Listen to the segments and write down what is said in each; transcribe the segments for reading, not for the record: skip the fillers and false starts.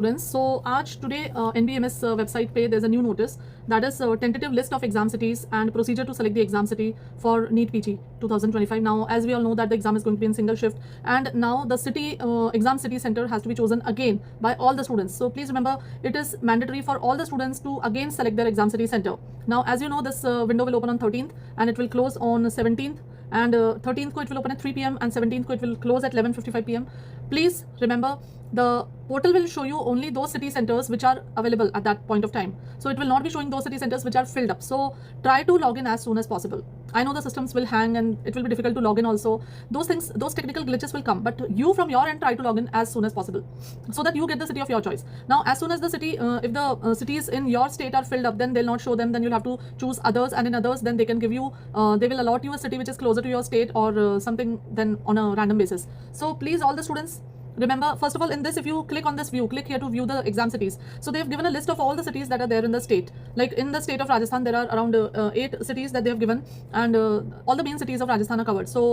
Students so आज today NBMS website पे there's a new notice that is tentative list of exam cities and procedure to select the exam city for NEET PG 2025. Now as we all know that the exam is going to be in single shift and now the city exam city center has to be chosen again by all the students. So please remember it is mandatory for all the students to again select their exam city center. Now as you know this window will open on 13th and it will close on 17th and 13th ko it will open at 3 p.m. and 17th ko it will close at 11:55 p.m. Please remember the portal will show you only those city centers which are available at that point of time. So it will not be showing those city centers which are filled up. So try to log in as soon as possible. I know the systems will hang and it will be difficult to log in also. Those things, those technical glitches will come, but you from your end try to log in as soon as possible so that you get the city of your choice. Now as soon as the city, if the cities in your state are filled up, then they'll not show them, then you'll have to choose others, and in others then they can give you, they will allot you a city which is closer to your state or something then on a random basis. So please all the students, remember, first of all, in this, if you click on this view, click here to view the exam cities. So they've given a list of all the cities that are there in the state. Like in the state of Rajasthan, there are around 8 cities that they have given, and all the main cities of Rajasthan are covered. So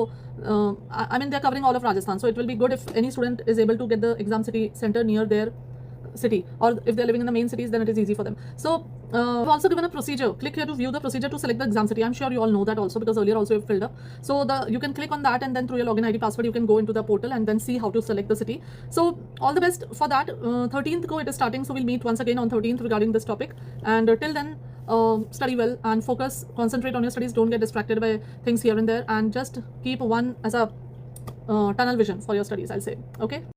I mean, they're covering all of Rajasthan. So it will be good if any student is able to get the exam city center near their city, or if they're living in the main cities, then it is easy for them. So I've also given a procedure. Click here to view the procedure to select the exam city. I'm sure you all know that also because earlier also you've filled up. So you can click on that, and then through your login ID password you can go into the portal and then see how to select the city. So all the best for that. 13th go it is starting, so we'll meet once again on 13th regarding this topic, and till then study well and focus, concentrate on your studies, don't get distracted by things here and there, and just keep one as a tunnel vision for your studies, I'll say. Okay.